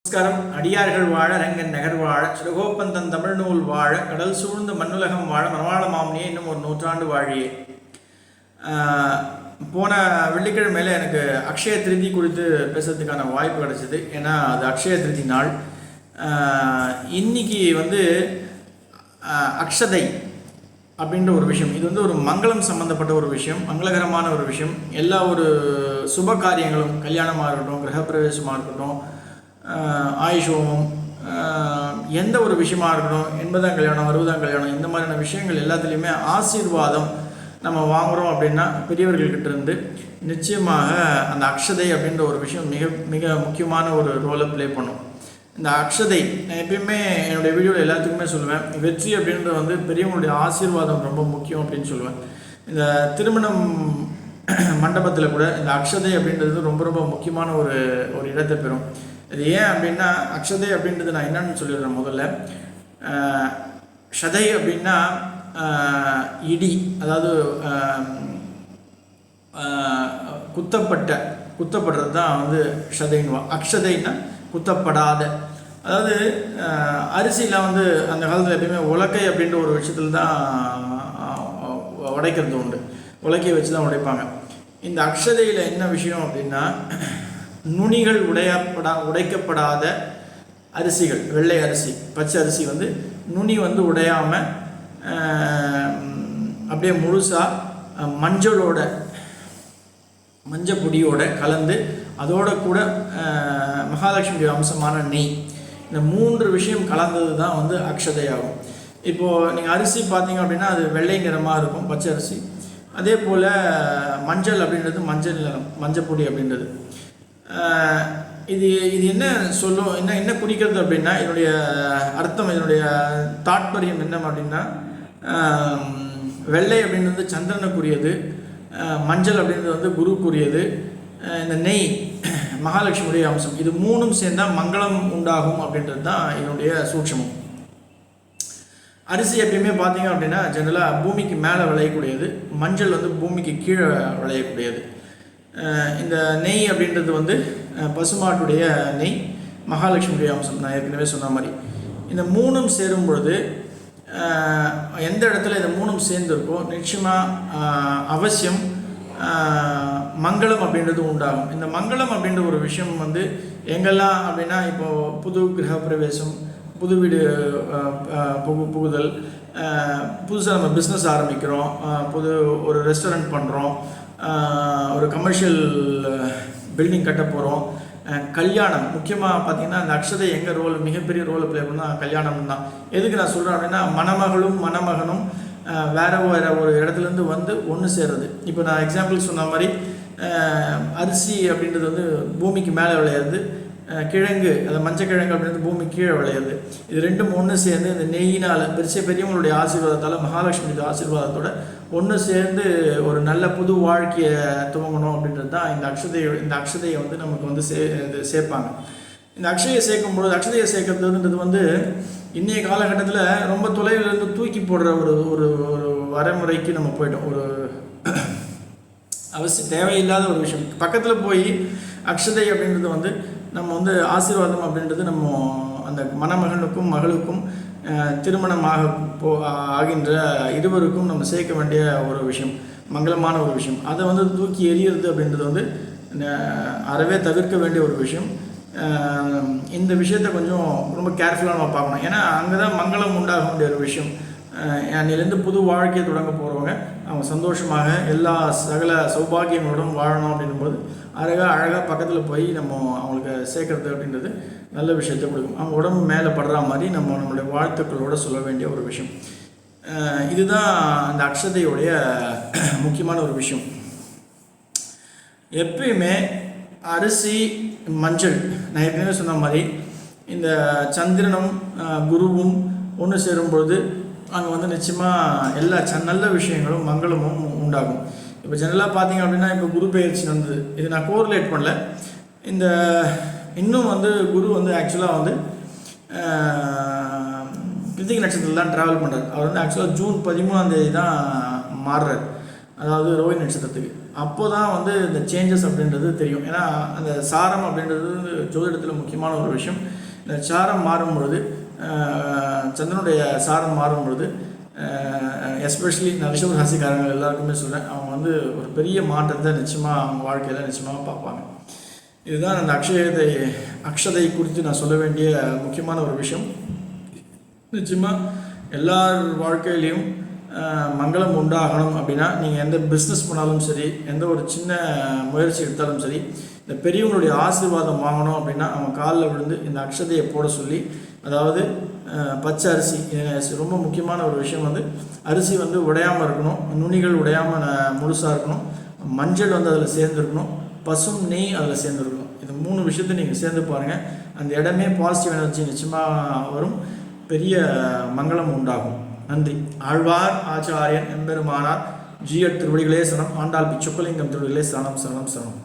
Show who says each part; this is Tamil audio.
Speaker 1: நமஸ்காரம். அடியார்கள் வாழ ரங்கன் நகர் வாழ சிறகோப்பந்தன் தமிழ் நூல் வாழ கடல் சூழ்ந்த மண்ணுலகம் வாழ மனவாள மாமனியே இன்னும் ஒரு நூற்றாண்டு வாழியே. போன வெள்ளிக்கிழமையில் எனக்கு அக்ஷய திருதி குறித்து பேசுறதுக்கான வாய்ப்பு கிடைச்சிது. ஏன்னா அது அக்ஷய திருதி நாள். இன்னைக்கு அக்ஷதை அப்படின்ற ஒரு விஷயம், இது ஒரு மங்களம் சம்மந்தப்பட்ட ஒரு விஷயம், மங்களகரமான ஒரு விஷயம். எல்லா ஒரு சுப காரியங்களும், கல்யாணமாக இருக்கட்டும், கிரகப்பிரவேசமாக இருக்கட்டும், ஆயுஷோமம், எந்த ஒரு விஷயமா இருக்கட்டும், 80ஆம் கல்யாணம், 60ஆம் கல்யாணம், இந்த மாதிரியான விஷயங்கள் எல்லாத்துலேயுமே ஆசீர்வாதம் நம்ம வாங்குகிறோம் அப்படின்னா பெரியவர்கள்கிட்ட இருந்து நிச்சயமாக அந்த அக்ஷதை அப்படின்ற ஒரு விஷயம் மிக மிக முக்கியமான ஒரு ரோலை ப்ளே பண்ணும். இந்த அக்ஷதை நான் எப்பயுமே என்னுடைய வீடியோவில் எல்லாத்துக்குமே சொல்லுவேன், வெற்றி அப்படின்றது பெரியவங்களுடைய ஆசீர்வாதம் ரொம்ப முக்கியம் அப்படின்னு சொல்லுவேன். இந்த திருமணம் மண்டபத்தில் கூட இந்த அக்ஷதை அப்படின்றது ரொம்ப ரொம்ப முக்கியமான ஒரு இடத்தை பெறும். இது ஏன் அப்படின்னா, அக்ஷதை அப்படின்றது நான் என்னன்னு சொல்லிடுறேன். முதல்ல ஷதை அப்படின்னா இடி, அதாவது குத்தப்படுறது தான் ஷதைன்வா. அக்ஷதைன்னா குத்தப்படாத, அதாவது அரிசிலாம் அந்த காலத்தில் எப்பயுமே உலக்கை அப்படின்ற ஒரு விஷயத்தில் தான் உடைக்கிறது உண்டு. உலக்கையை வச்சு தான் உடைப்பாங்க. இந்த அக்ஷதையில் என்ன விஷயம் அப்படின்னா, நுனிகள் உடைக்கப்படாத அரிசிகள், வெள்ளை அரிசி, பச்சை அரிசி நுனி உடையாமல் அப்படியே முழுசாக மஞ்சப்பொடியோட கலந்து, அதோட கூட மகாலட்சுமி அம்சமான நெய், இந்த 3 விஷயம் கலந்தது தான் அக்ஷதை ஆகும். இப்போது நீங்கள் அரிசி பார்த்தீங்க அப்படின்னா அது வெள்ளை நிறமாக இருக்கும், பச்சை அரிசி. அதே போல் மஞ்சள் அப்படின்றது மஞ்சள் நிறம், மஞ்சப்பொடி அப்படின்றது. இது என்ன சொல்லும், என்ன குறிக்கிறது அப்படின்னா, இதனுடைய அர்த்தம், இதனுடைய தாற்பயம் என்ன அப்படின்னா, வெள்ளை அப்படின்றது சந்திரனுக்குரியது, மஞ்சள் அப்படின்றது குருக்குரியது, இந்த நெய் மகாலட்சுமியுடைய அம்சம். இது 3ம் சேர்ந்தால் மங்களம் உண்டாகும் அப்படின்றது தான் இதனுடைய சூட்சமம். அரிசி எப்பயுமே பார்த்தீங்க அப்படின்னா ஜெனரலாக பூமிக்கு மேலே விளையக்கூடியது, மஞ்சள் பூமிக்கு கீழே விளையக்கூடியது. இந்த நெய் அப்படின்றது பசுமாட்டுடைய நெய், மகாலட்சுமியுடைய அம்சம். நான் ஏற்கனவே சொன்ன மாதிரி இந்த 3ம் சேரும் பொழுது எந்த இடத்துல இந்த 3ம் சேர்ந்துருக்கோ நிச்சயமாக அவசியம் மங்களம் அப்படின்றது உண்டாகும். இந்த மங்களம் அப்படின்ற ஒரு விஷயம் எங்கெல்லாம் அப்படின்னா, இப்போது புது கிரகப்பிரவேசம், புது வீடு புகுதல், புதுசாக நம்ம பிஸ்னஸ் ஆரம்பிக்கிறோம், ஒரு ரெஸ்டாரண்ட் பண்ணுறோம், ஒரு கமர்ஷியல் பில்டிங் கட்ட போகிறோம், கல்யாணம். முக்கியமாக பார்த்திங்கன்னா அந்த அக்ஷதை எங்கே மிகப்பெரிய ரோலை ப்ளே பண்ணால் கல்யாணம் தான். எதுக்கு நான் சொல்கிறேன் அப்படின்னா, மணமகளும் மணமகனும் வேறு ஒரு இடத்துலேருந்து ஒன்று சேர்றது. இப்போ நான் எக்ஸாம்பிள் சொன்ன மாதிரி அரிசி அப்படின்றது பூமிக்கு மேலே விளையாது, கிழங்கு, அந்த மஞ்சக்கிழங்கு அப்படின்றது பூமி கீழே விளையாது. இது 2ம் ஒன்று சேர்ந்து இந்த நெய்யினால் பெரியவங்களுடைய ஆசீர்வாதத்தால், மகாலட்சுமியுடைய ஆசீர்வாதத்தோட ஒன்று சேர்ந்து ஒரு நல்ல புது வாழ்க்கையை துவங்கணும் அப்படின்றது தான் இந்த அக்ஷதையை நமக்கு சேர்ப்பாங்க. இந்த அக்ஷதையை சேர்க்கும்பொழுது, அக்ஷதையை சேர்க்கறதுன்றது இன்றைய காலகட்டத்தில் ரொம்ப தொலைவிலிருந்து தூக்கி போடுற ஒரு வரைமுறைக்கு நம்ம போய்ட்டோம். ஒரு அவசியம் தேவையில்லாத ஒரு விஷயம். பக்கத்தில் போய் அக்ஷதை அப்படின்றது நம்ம ஆசீர்வாதம் அப்படின்றது நம்ம அந்த மணமகனுக்கும் மகளுக்கும் திருமணமாக ஆகின்ற இருவருக்கும் நம்ம சேர்க்க வேண்டிய ஒரு விஷயம், மங்களமான ஒரு விஷயம். அதை தூக்கி எறிகிறது அப்படின்றது அறவே தவிர்க்க வேண்டிய ஒரு விஷயம். இந்த விஷயத்தை கொஞ்சம் ரொம்ப கேர்ஃபுல்லாக நம்ம பார்க்கணும். ஏன்னா அங்கே தான் மங்களம் உண்டாக வேண்டிய ஒரு விஷயம். அன்னிலேருந்து புது வாழ்க்கையை தொடங்க போகிறவங்க அவங்க சந்தோஷமாக எல்லா சகல சௌபாகியங்களோடும் வாழணும் அப்படின்னும்போது அழகாக பக்கத்தில் போய் நம்ம அவங்களுக்கு சேர்க்கறது அப்படின்றது நல்ல விஷயத்தை கொடுக்கும். அவங்க உடம்பு மேலே படுற மாதிரி நம்மளுடைய வாழ்த்துக்களோடு சொல்ல வேண்டிய ஒரு விஷயம். இதுதான் அந்த அக்ஷதையுடைய முக்கியமான ஒரு விஷயம். எப்பயுமே அரிசி, மஞ்சள், நான் ஏற்கனவே சொன்ன மாதிரி இந்த சந்திரனும் குருவும் ஒன்று சேரும்பொழுது அங்கே நிச்சயமாக எல்லா நல்ல விஷயங்களும் மங்களமும் உண்டாகும். இப்போ ஜெனரலாக பார்த்தீங்க அப்படின்னா, இப்போ குரு பெயர்ச்சி இது நான் கோரிலேட் பண்ணல. இந்த இன்னும் குரு ஆக்சுவலாக கிருத்திகை நட்சத்திரத்தில் தான் ட்ராவல் பண்ணுறாரு. அவர் ஆக்சுவலாக ஜூன் 13ஆம் தேதி தான் மாறுறார், அதாவது ரோஹிணி நட்சத்திரத்துக்கு. அப்போ தான் வந்து இந்த சேஞ்சஸ் அப்படின்றது தெரியும். ஏன்னா அந்த சாரம் அப்படின்றது ஜோதிடத்தில் முக்கியமான ஒரு விஷயம். இந்த சாரம் மாறும் பொழுது, சந்திரனுடைய சாரம் மாறும் பொழுது, எஸ்பெஷலி ரிஷப ராசிக்காரங்கள் எல்லாருக்குமே சொல்கிறேன், அவங்க வந்து ஒரு பெரிய மாற்றத்தை நிச்சயமாக அவங்க வாழ்க்கையில் நிச்சயமாக பார்ப்பாங்க. இதுதான் அந்த அக்ஷதை குறித்து நான் சொல்ல வேண்டிய முக்கியமான ஒரு விஷயம். நிச்சயமாக எல்லார் வாழ்க்கையிலையும் மங்களம் உண்டாகணும் அப்படின்னா நீங்கள் எந்த பிஸ்னஸ் பண்ணாலும் சரி, எந்த ஒரு சின்ன முயற்சி எடுத்தாலும் சரி, இந்த பெரியவங்களுடைய ஆசீர்வாதம் வாங்கணும் அப்படின்னா அவங்க காலில் விழுந்து இந்த அக்ஷதையை போட சொல்லி, அதாவது பச்சை அரிசி ரொம்ப முக்கியமான ஒரு விஷயம் வந்து அரிசி வந்து உடையாமல் இருக்கணும், நுனிகள் உடையாமல் முழுசாக இருக்கணும், மஞ்சள் வந்து அதில் சேர்ந்துருக்கணும், பசும் நெய் அதில் சேர்ந்துருக்கணும். இது 3 விஷயத்தை நீங்கள் சேர்ந்து பாருங்கள், அந்த இடமே பாசிட்டிவ் எனர்ஜி நிச்சயமாக வரும், பெரிய மங்களம் உண்டாகும். நன்றி. ஆழ்வார் ஆச்சாரியன் எம்பெருமானார் ஜீயர் திருவடிகளே சரணம். ஆண்டாள் பிச்சொக்கலிங்கம் திருவடிகளே சரணம் சரணம் சரணம்.